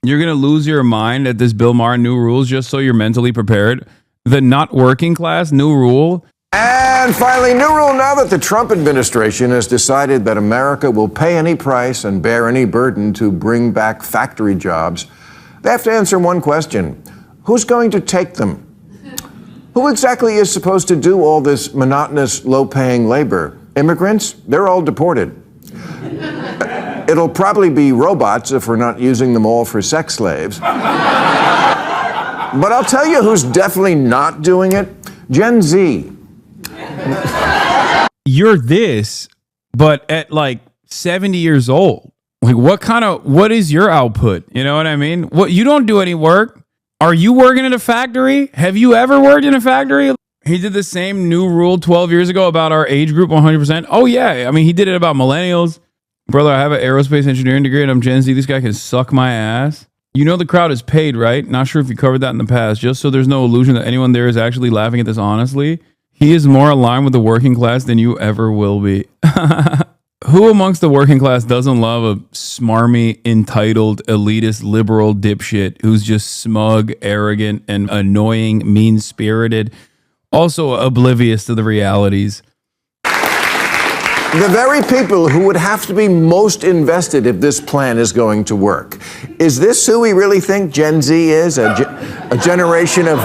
You're going to lose your mind at this Bill Maher new rules just so you're mentally prepared. The not working class new rule. And finally, new rule now that the Trump administration has decided that America will pay any price and bear any burden to bring back factory jobs. They have to answer one question. Who's going to take them? Who exactly is supposed to do all this monotonous, low-paying labor? Immigrants? They're all deported. It'll probably be robots if we're not using them all for sex slaves. But I'll tell you who's definitely not doing it. Gen Z. You're this, but at like 70 years old. Like what is your output? You know what I mean? What, you don't do any work. Are you working in a factory? Have you ever worked in a factory? He did the same new rule 12 years ago about our age group 100%. Oh yeah. I mean, he did it about millennials. Brother, I have an aerospace engineering degree and I'm Gen Z. This guy can suck my ass. You know the crowd is paid, right? Not sure if you covered that in the past. Just so there's no illusion that anyone there is actually laughing at this honestly. He is more aligned with the working class than you ever will be. Who amongst the working class doesn't love a smarmy, entitled, elitist, liberal dipshit who's just smug, arrogant, and annoying, mean-spirited, also oblivious to the realities? The very people who would have to be most invested if this plan is going to work. Is this who we really think Gen Z is? A generation of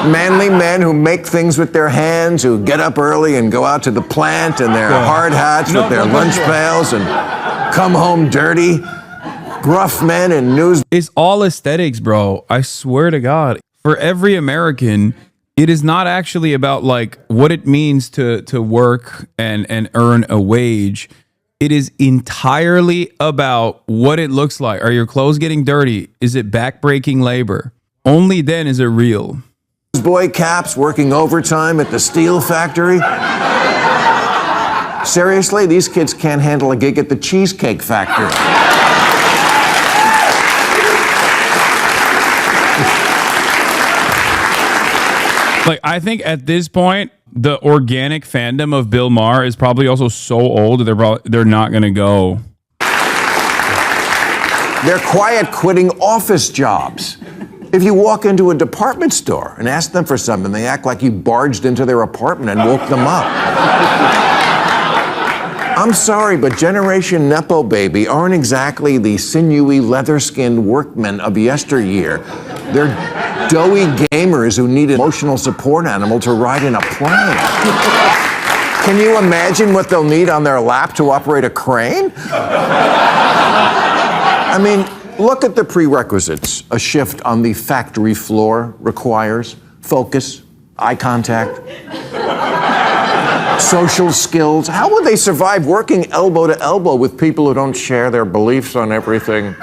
manly men who make things with their hands, who get up early and go out to the plant in their hard hats with their lunch pails and come home dirty. Gruff men in news. It's all aesthetics, bro. I swear to God. For every American, it is not actually about like what it means to work and earn a wage. It is entirely about what it looks like. Are your clothes getting dirty? Is it backbreaking labor? Only then is it real. Boy caps working overtime at the steel factory. Seriously, these kids can't handle a gig at the Cheesecake Factory. Like, I think at this point, the organic fandom of Bill Maher is probably also so old they're not going to go. They're quiet quitting office jobs. If you walk into a department store and ask them for something, they act like you barged into their apartment and woke them up. I'm sorry, but Generation Nepo Baby aren't exactly the sinewy, leather-skinned workmen of yesteryear. They're doughy gamers who need an emotional support animal to ride in a plane. Can you imagine what they'll need on their lap to operate a crane? I mean, look at the prerequisites a shift on the factory floor requires. Focus, eye contact, social skills. How would they survive working elbow to elbow with people who don't share their beliefs on everything?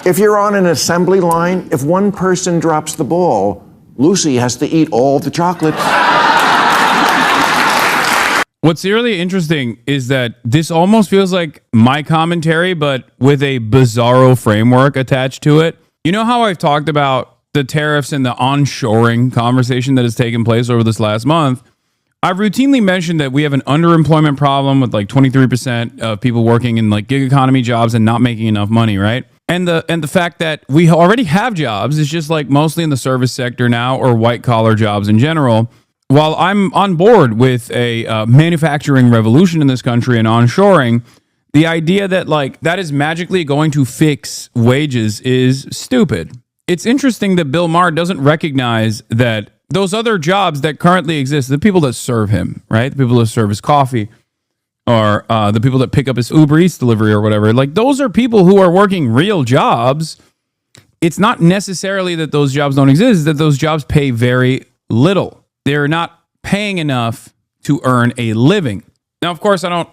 If you're on an assembly line, if one person drops the ball, Lucy has to eat all the chocolates. What's really interesting is that this almost feels like my commentary, but with a bizarro framework attached to it. You know how I've talked about the tariffs and the onshoring conversation that has taken place over this last month? I've routinely mentioned that we have an underemployment problem with like 23% of people working in like gig economy jobs and not making enough money, right? And the fact that we already have jobs, it's just like mostly in the service sector now or white collar jobs in general. While I'm on board with a manufacturing revolution in this country and onshoring, the idea that like that is magically going to fix wages is stupid. It's interesting that Bill Maher doesn't recognize that those other jobs that currently exist, the people that serve him, right? The people that serve his coffee or the people that pick up his Uber Eats delivery or whatever, like those are people who are working real jobs. It's not necessarily that those jobs don't exist, it's that those jobs pay very little. They're not paying enough to earn a living. Now, of course, I don't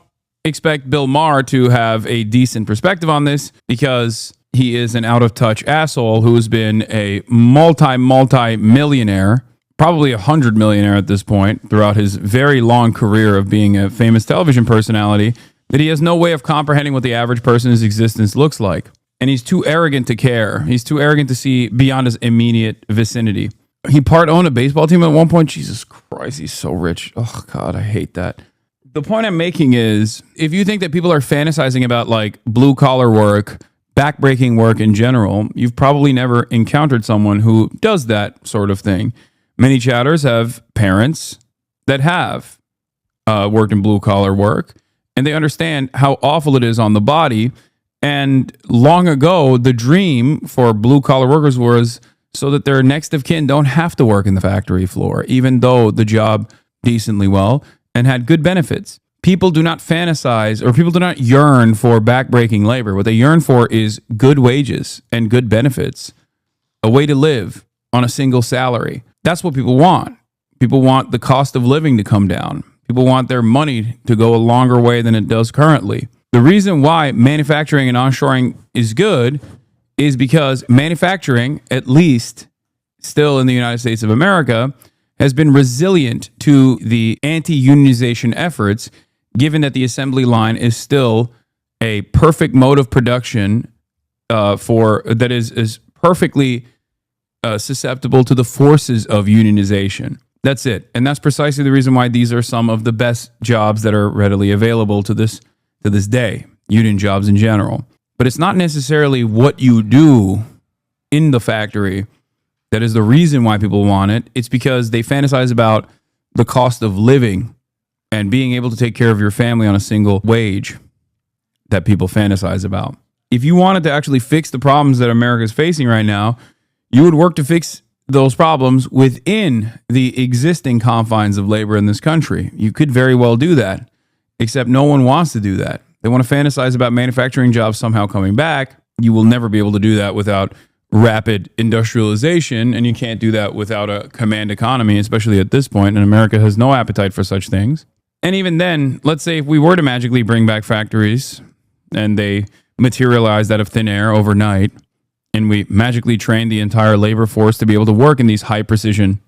expect Bill Maher to have a decent perspective on this because he is an out-of-touch asshole who's been a multi-millionaire, probably 100 millionaire at this point, throughout his very long career of being a famous television personality, that he has no way of comprehending what the average person's existence looks like. And he's too arrogant to care. He's too arrogant to see beyond his immediate vicinity. He part-owned a baseball team at one point. Jesus Christ, he's so rich. Oh, God, I hate that. The point I'm making is, if you think that people are fantasizing about like blue collar work, backbreaking work in general, you've probably never encountered someone who does that sort of thing. Many chatters have parents that have worked in blue collar work, and they understand how awful it is on the body. And long ago, the dream for blue collar workers was so that their next of kin don't have to work in the factory floor, even though the job decently well and had good benefits. People do not fantasize, or people do not yearn for backbreaking labor. What they yearn for is good wages and good benefits, a way to live on a single salary. That's what people want. People want the cost of living to come down. People want their money to go a longer way than it does currently. The reason why manufacturing and onshoring is good is because manufacturing, at least still in the United States of America, has been resilient to the anti-unionization efforts, given that the assembly line is still a perfect mode of production that is perfectly susceptible to the forces of unionization. That's it. And that's precisely the reason why these are some of the best jobs that are readily available to this day, union jobs in general. But it's not necessarily what you do in the factory that is the reason why people want it. It's because they fantasize about the cost of living and being able to take care of your family on a single wage that people fantasize about. If you wanted to actually fix the problems that America is facing right now, you would work to fix those problems within the existing confines of labor in this country. You could very well do that, except no one wants to do that. They want to fantasize about manufacturing jobs somehow coming back. You will never be able to do that without rapid industrialization, and you can't do that without a command economy, especially at this point, and America has no appetite for such things. And even then, let's say if we were to magically bring back factories and they materialized out of thin air overnight, and we magically trained the entire labor force to be able to work in these high precision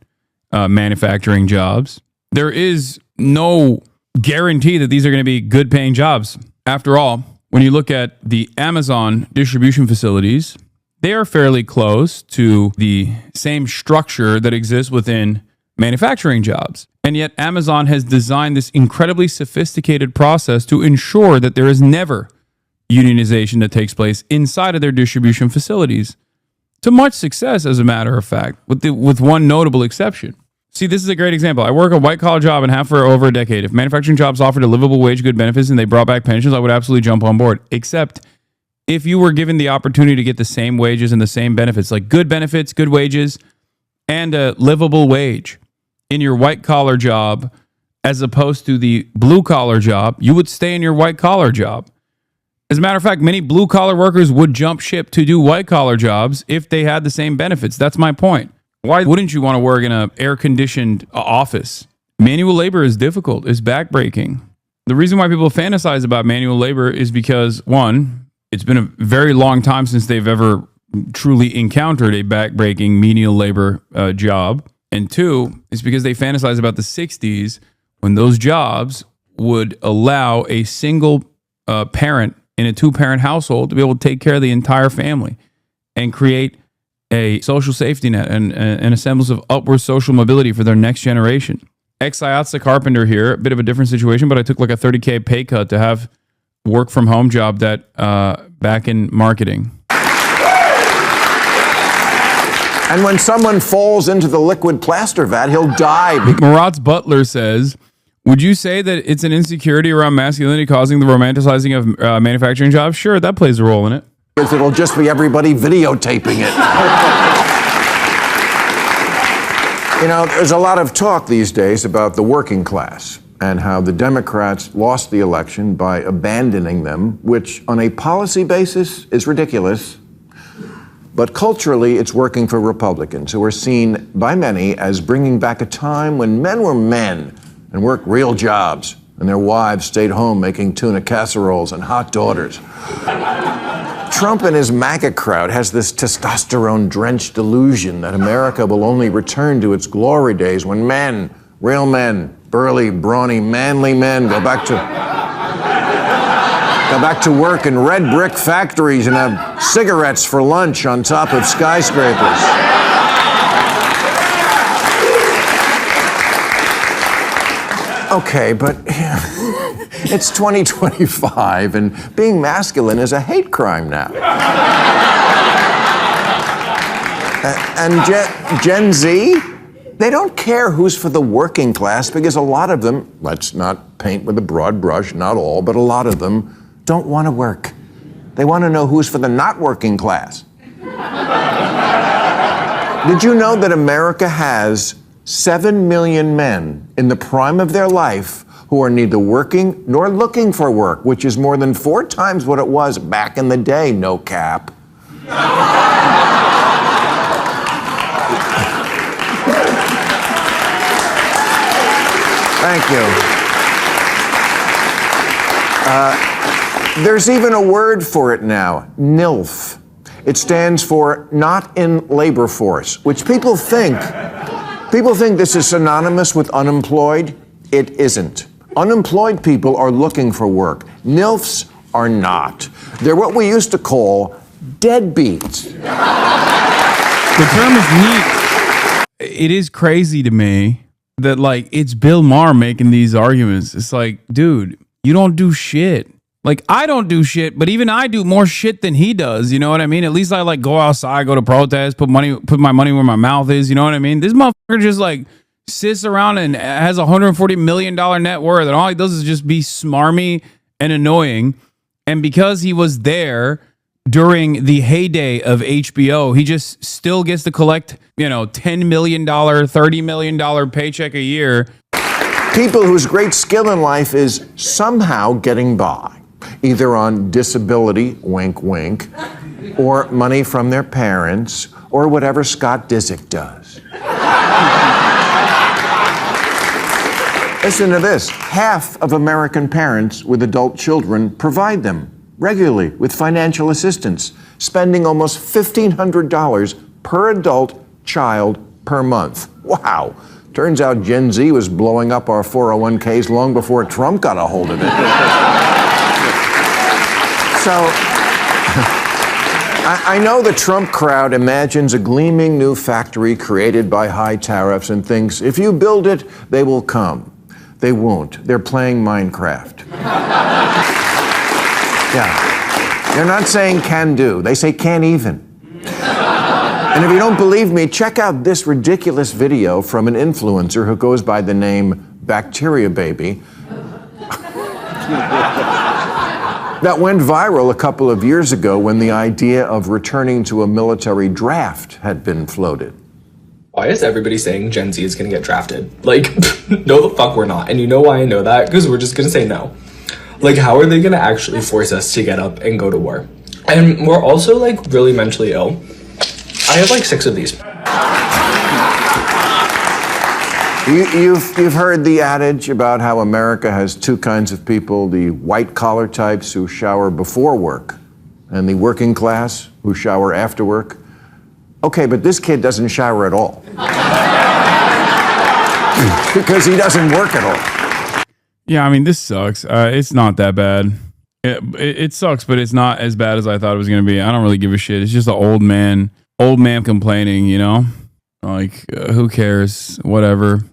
manufacturing jobs, there is no guarantee that these are going to be good paying jobs. After all, when you look at the Amazon distribution facilities, they are fairly close to the same structure that exists within manufacturing jobs. And yet Amazon has designed this incredibly sophisticated process to ensure that there is never unionization that takes place inside of their distribution facilities. To much success, as a matter of fact, with one notable exception. See, this is a great example. I work a white-collar job and have for over a decade. If manufacturing jobs offered a livable wage, good benefits, and they brought back pensions, I would absolutely jump on board. Except if you were given the opportunity to get the same wages and the same benefits, like good benefits, good wages, and a livable wage in your white-collar job, as opposed to the blue-collar job, you would stay in your white-collar job. As a matter of fact, many blue-collar workers would jump ship to do white-collar jobs if they had the same benefits. That's my point. Why wouldn't you want to work in an air-conditioned office? Manual labor is difficult. It's backbreaking. The reason why people fantasize about manual labor is because, one, it's been a very long time since they've ever truly encountered a backbreaking menial labor job. And two, it's because they fantasize about the 60s when those jobs would allow a single parent in a two-parent household to be able to take care of the entire family and create a social safety net and a semblance of upward social mobility for their next generation. Ex-IATSA carpenter here, a bit of a different situation, but I took like a $30K pay cut to have work from home job that back in marketing. And when someone falls into the liquid plaster vat, he'll die. Marat's butler says, would you say that it's an insecurity around masculinity causing the romanticizing of manufacturing jobs? Sure, that plays a role in it. Because it'll just be everybody videotaping it. You know, there's a lot of talk these days about the working class and how the Democrats lost the election by abandoning them, which on a policy basis is ridiculous. But culturally, it's working for Republicans, who are seen by many as bringing back a time when men were men and worked real jobs, and their wives stayed home making tuna casseroles and hot daughters. Trump and his MAGA crowd has this testosterone-drenched delusion that America will only return to its glory days when men, real men, burly, brawny, manly men go back to work in red brick factories and have cigarettes for lunch on top of skyscrapers. Okay, but it's 2025 and being masculine is a hate crime now. And Gen Z, they don't care who's for the working class because a lot of them, let's not paint with a broad brush, not all, but a lot of them don't want to work. They want to know who's for the not working class. Did you know that America has 7 million men in the prime of their life who are neither working nor looking for work, which is more than 4 times what it was back in the day, no cap. Thank you. There's even a word for it now, NILF. It stands for not in labor force, which people think this is synonymous with unemployed. It isn't. Unemployed people are looking for work. NILFs are not. They're what we used to call deadbeats. The term is neat. It is crazy to me that, like, it's Bill Maher making these arguments. It's like, dude, you don't do shit. Like, I don't do shit, but even I do more shit than he does. You know what I mean? At least I, like, go outside, go to protests, put my money where my mouth is. You know what I mean? This motherfucker just, like, sits around and has a $140 million net worth, and all he does is just be smarmy and annoying. And because he was there during the heyday of HBO, he just still gets to collect, $10 million, $30 million paycheck a year. People whose great skill in life is somehow getting by, either on disability, wink, wink, or money from their parents, or whatever Scott Disick does. Listen to this. Half of American parents with adult children provide them regularly with financial assistance, spending almost $1,500 per adult child per month. Wow. Turns out Gen Z was blowing up our 401ks long before Trump got a hold of it. So, I know the Trump crowd imagines a gleaming new factory created by high tariffs and thinks if you build it, they will come. They won't. They're playing Minecraft. Yeah. They're not saying can do. They say can't even. And if you don't believe me, check out this ridiculous video from an influencer who goes by the name Bacteria Baby. That went viral a couple of years ago when the idea of returning to a military draft had been floated. Why is everybody saying Gen Z is going to get drafted? Like, no the fuck we're not. And you know why I know that? Because we're just going to say no. Like, how are they going to actually force us to get up and go to war? And we're also, like, really mentally ill. I have, like, 6 of these. You've heard the adage about how America has 2 kinds of people, the white-collar types who shower before work, and the working class who shower after work. Okay, but this kid doesn't shower at all. Because he doesn't work at all. Yeah, I mean, this sucks. It's not that bad. It sucks, but it's not as bad as I thought it was going to be. I don't really give a shit. It's just an old man complaining, Like, who cares? Whatever.